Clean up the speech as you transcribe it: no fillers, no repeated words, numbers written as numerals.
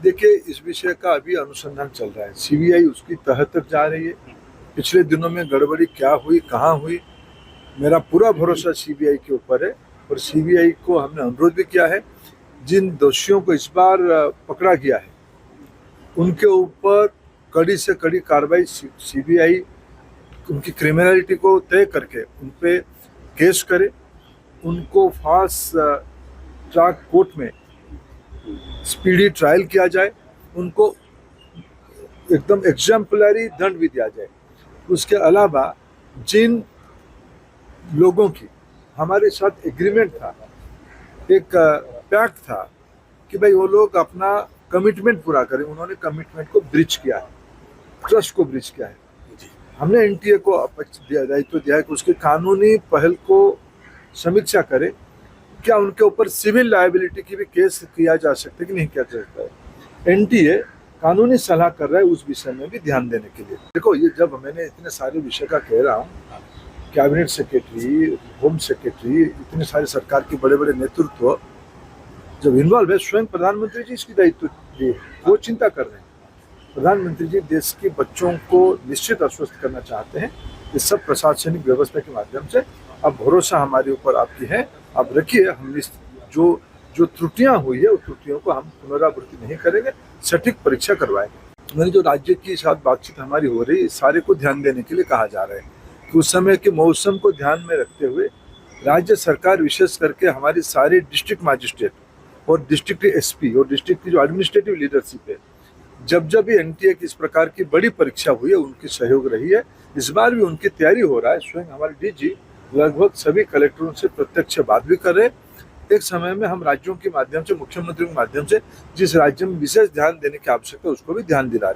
देखिए, इस विषय का अभी अनुसंधान चल रहा है। सीबीआई उसकी तह तक जा रही है। पिछले दिनों में गड़बड़ी क्या हुई, कहाँ हुई, मेरा पूरा भरोसा सीबीआई के ऊपर है। और सीबीआई को हमने अनुरोध भी किया है, जिन दोषियों को इस बार पकड़ा गया है उनके ऊपर कड़ी से कड़ी कार्रवाई सीबीआई उनकी क्रिमिनलिटी को तय करके उन पे केस करे, उनको फास्ट ट्रैक कोर्ट में स्पीडी ट्रायल किया जाए, उनको एकदम एग्जाम्पलरी दंड भी दिया जाए। उसके अलावा जिन लोगों की हमारे साथ एग्रीमेंट था, एक पैक्ट था कि भाई वो लोग अपना कमिटमेंट पूरा करें, उन्होंने कमिटमेंट को ब्रीच किया है, ट्रस्ट को ब्रीच किया है। हमने एनटीए को दायित्व दिया है कि उसकी कानूनी पहल को समीक्षा करे, क्या उनके ऊपर सिविल लायबिलिटी की भी केस किया जा सकता है कि नहीं किया जा सकता है। एनटीए कानूनी सलाह कर रहा है उस विषय में भी ध्यान देने के लिए। देखो, ये जब मैंने इतने सारे विषय का कह रहा हूँ, कैबिनेट सेक्रेटरी, होम सेक्रेटरी, इतने सारे सरकार के बड़े बड़े नेतृत्व जब इन्वॉल्व है, स्वयं प्रधानमंत्री जी इसकी दायित्व लिए वो चिंता कर रहे हैं। प्रधानमंत्री जी देश के बच्चों को निश्चित आश्वस्त करना चाहते हैं। इस सब प्रशासनिक व्यवस्था के माध्यम से अब भरोसा हमारे ऊपर आपकी है, आप रखिए। हम जो जो त्रुटियां हुई है उस त्रुटियों को हम पुनरावृत्ति नहीं करेंगे, सटीक परीक्षा करवाएंगे। मैंने जो राज्य के साथ बातचीत हमारी हो रही है, सारे को ध्यान देने के लिए कहा जा रहा है कि उस समय के मौसम को ध्यान में रखते हुए राज्य सरकार विशेष करके हमारी सारी डिस्ट्रिक्ट मजिस्ट्रेट और डिस्ट्रिक्ट एसपी और डिस्ट्रिक्ट की जो एडमिनिस्ट्रेटिव लीडरशिप है, जब भी एनटीए की इस प्रकार की बड़ी परीक्षा हुई है उनकी सहयोग रही है। इस बार भी उनकी तैयारी हो रहा है। स्वयं हमारे डीजी लगभग सभी कलेक्टरों से प्रत्यक्ष बात भी कर रहे हैं। एक समय में हम राज्यों के माध्यम से, मुख्यमंत्री के माध्यम से जिस राज्य में विशेष ध्यान देने की आवश्यकता है उसको भी ध्यान दिला रहे हैं।